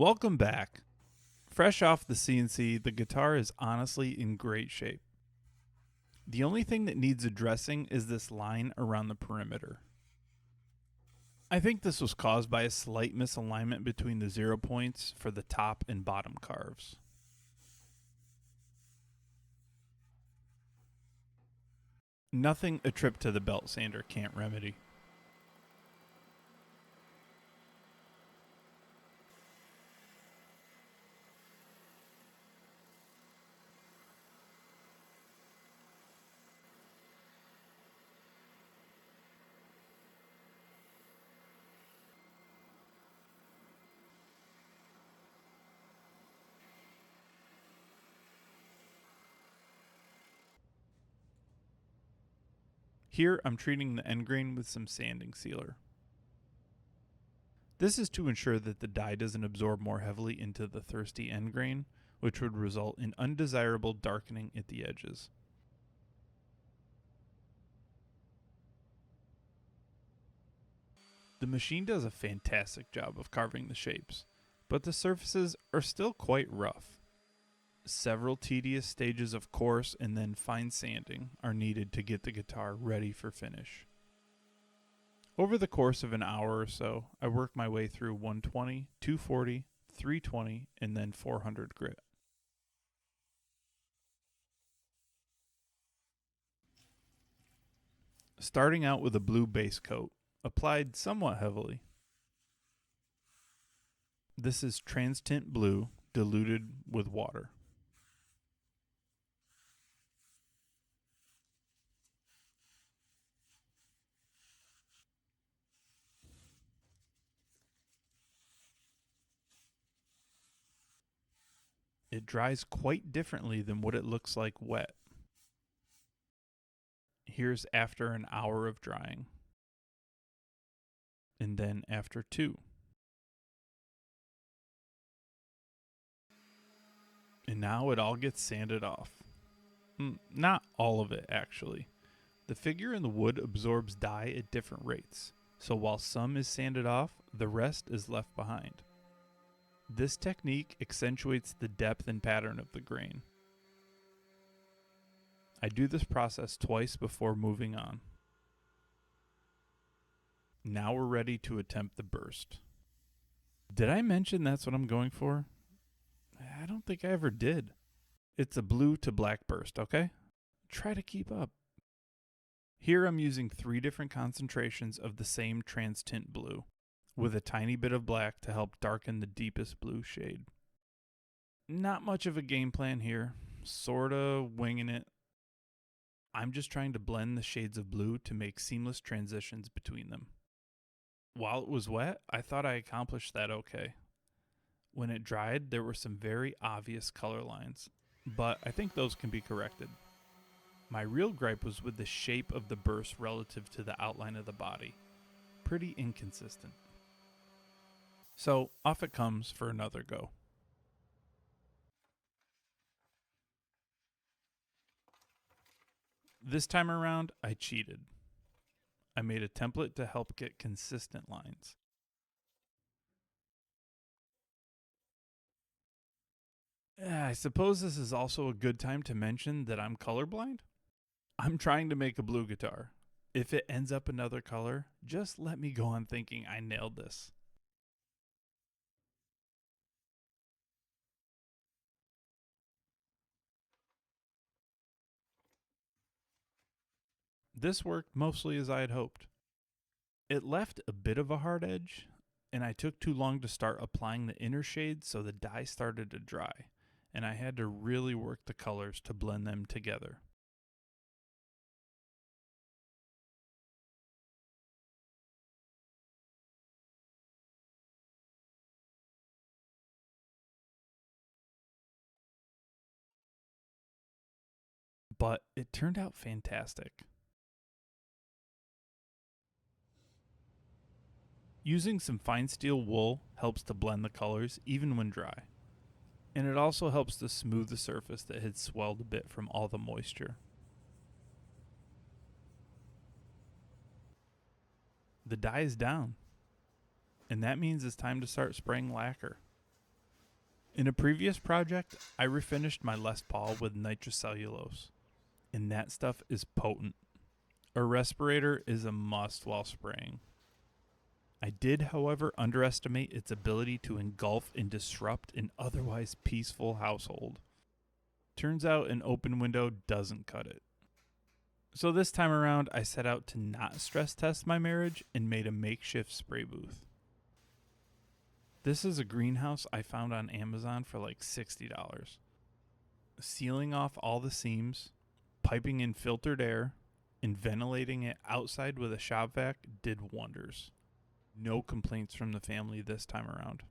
Welcome back. Fresh off the CNC, the guitar is honestly in great shape. The only thing that needs addressing is this line around the perimeter. I think this was caused by a slight misalignment between the 0 points for the top and bottom carves. Nothing a trip to the belt sander can't remedy. Here I'm treating the end grain with some sanding sealer. This is to ensure that the die doesn't absorb more heavily into the thirsty end grain, which would result in undesirable darkening at the edges. The machine does a fantastic job of carving the shapes, but the surfaces are still quite rough. Several tedious stages of coarse and then fine sanding are needed to get the guitar ready for finish. Over the course of an hour or so, I work my way through 120, 240, 320, and then 400 grit. Starting out with a blue base coat, applied somewhat heavily. This is trans-tint blue diluted with water. It dries quite differently than what it looks like wet. Here's after an hour of drying. And then after 2. And now it all gets sanded off. Not all of it, actually. The figure in the wood absorbs dye at different rates, so while some is sanded off, the rest is left behind. This technique accentuates the depth and pattern of the grain. I do this process twice before moving on. Now we're ready to attempt the burst. Did I mention that's what I'm going for? I don't think I ever did. It's a blue to black burst, okay? Try to keep up. Here I'm using 3 different concentrations of the same trans-tint blue, with a tiny bit of black to help darken the deepest blue shade. Not much of a game plan here, sorta winging it. I'm just trying to blend the shades of blue to make seamless transitions between them. While it was wet, I thought I accomplished that okay. When it dried, there were some very obvious color lines, but I think those can be corrected. My real gripe was with the shape of the burst relative to the outline of the body. Pretty inconsistent. So off it comes for another go. This time around, I cheated. I made a template to help get consistent lines. I suppose this is also a good time to mention that I'm colorblind. I'm trying to make a blue guitar. If it ends up another color, just let me go on thinking I nailed this. This worked mostly as I had hoped. It left a bit of a hard edge, and I took too long to start applying the inner shades, so the dye started to dry, and I had to really work the colors to blend them together. But it turned out fantastic. Using some fine steel wool helps to blend the colors even when dry. And it also helps to smooth the surface that had swelled a bit from all the moisture. The dye is down, and that means it's time to start spraying lacquer. In a previous project, I refinished my Les Paul with nitrocellulose, and that stuff is potent. A respirator is a must while spraying. I did, however, underestimate its ability to engulf and disrupt an otherwise peaceful household. Turns out an open window doesn't cut it. So this time around, I set out to not stress test my marriage and made a makeshift spray booth. This is a greenhouse I found on Amazon for like $60. Sealing off all the seams, piping in filtered air, and ventilating it outside with a shop vac did wonders. No complaints from the family this time around.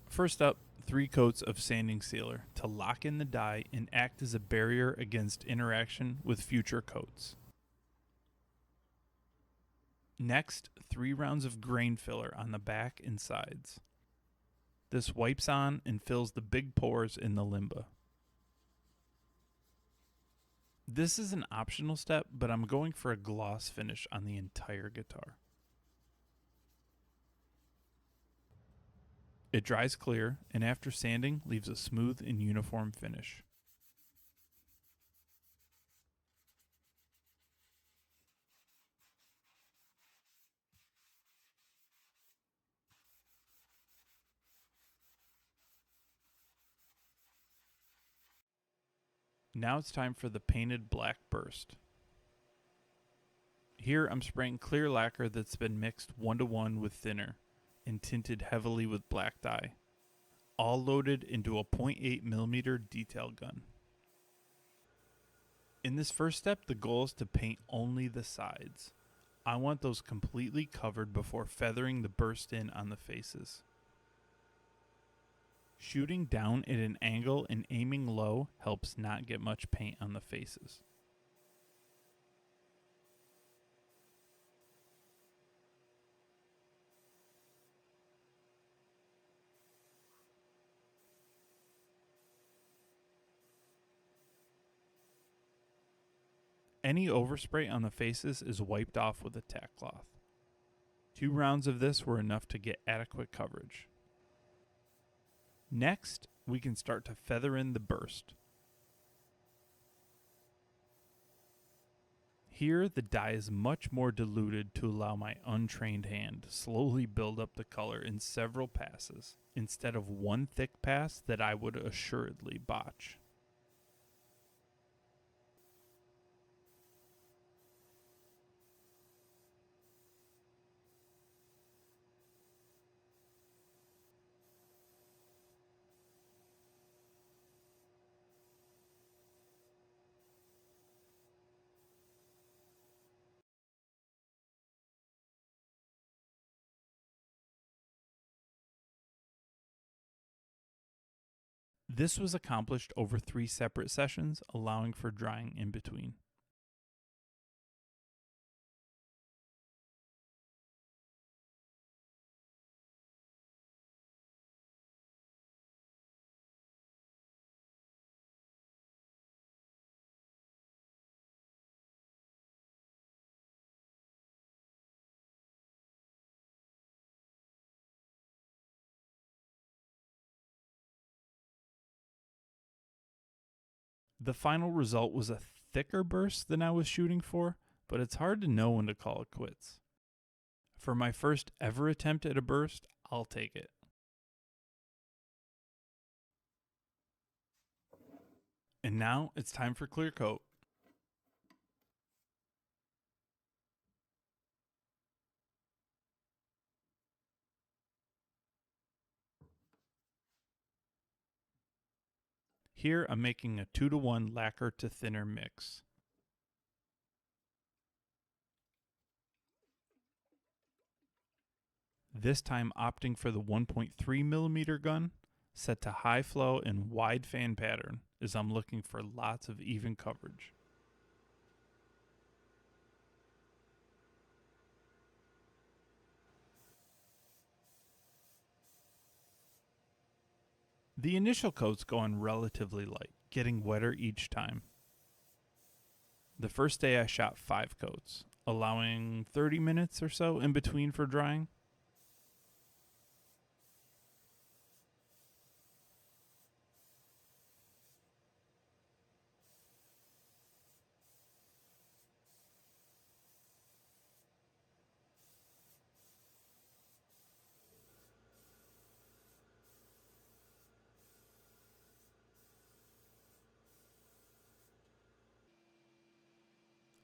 First up, 3 coats of sanding sealer to lock in the dye and act as a barrier against interaction with future coats. Next, 3 rounds of grain filler on the back and sides. This wipes on and fills the big pores in the limba. This is an optional step, but I'm going for a gloss finish on the entire guitar. It dries clear, and after sanding, leaves a smooth and uniform finish. Now it's time for the painted black burst. Here I'm spraying clear lacquer that's been mixed 1-to-1 with thinner and tinted heavily with black dye, all loaded into a 0.8mm detail gun. In this first step, the goal is to paint only the sides. I want those completely covered before feathering the burst in on the faces. Shooting down at an angle and aiming low helps not get much paint on the faces. Any overspray on the faces is wiped off with a tack cloth. 2 rounds of this were enough to get adequate coverage. Next, we can start to feather in the burst. Here, the dye is much more diluted to allow my untrained hand to slowly build up the color in several passes, instead of one thick pass that I would assuredly botch. This was accomplished over 3 separate sessions, allowing for drying in between. The final result was a thicker burst than I was shooting for, but it's hard to know when to call it quits. For my first ever attempt at a burst, I'll take it. And now it's time for clear coat. Here I'm making a 2-to-1 lacquer to thinner mix. This time opting for the 1.3mm gun, set to high flow and wide fan pattern, as I'm looking for lots of even coverage. The initial coats go on relatively light, getting wetter each time. The first day I shot 5 coats. allowing 30 minutes or so in between for drying.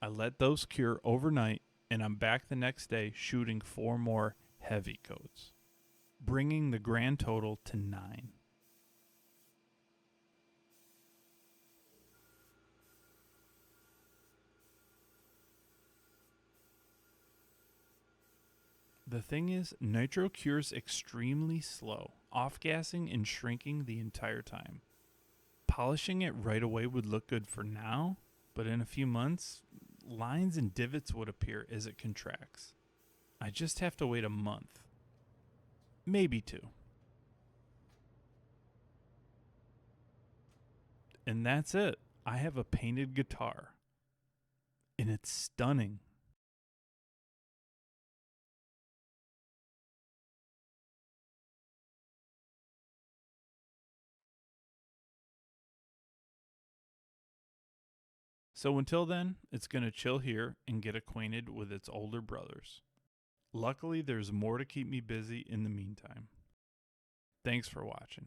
I let those cure overnight, and I'm back the next day shooting 4 more heavy coats, bringing the grand total to 9. The thing is, nitro cures extremely slow, off-gassing and shrinking the entire time. Polishing it right away would look good for now, but in a few months, lines and divots would appear as it contracts. I just have to wait a month. Maybe 2. And that's it. I have a painted guitar. And it's stunning. So until then, it's going to chill here and get acquainted with its older brothers. Luckily, there's more to keep me busy in the meantime. Thanks for watching.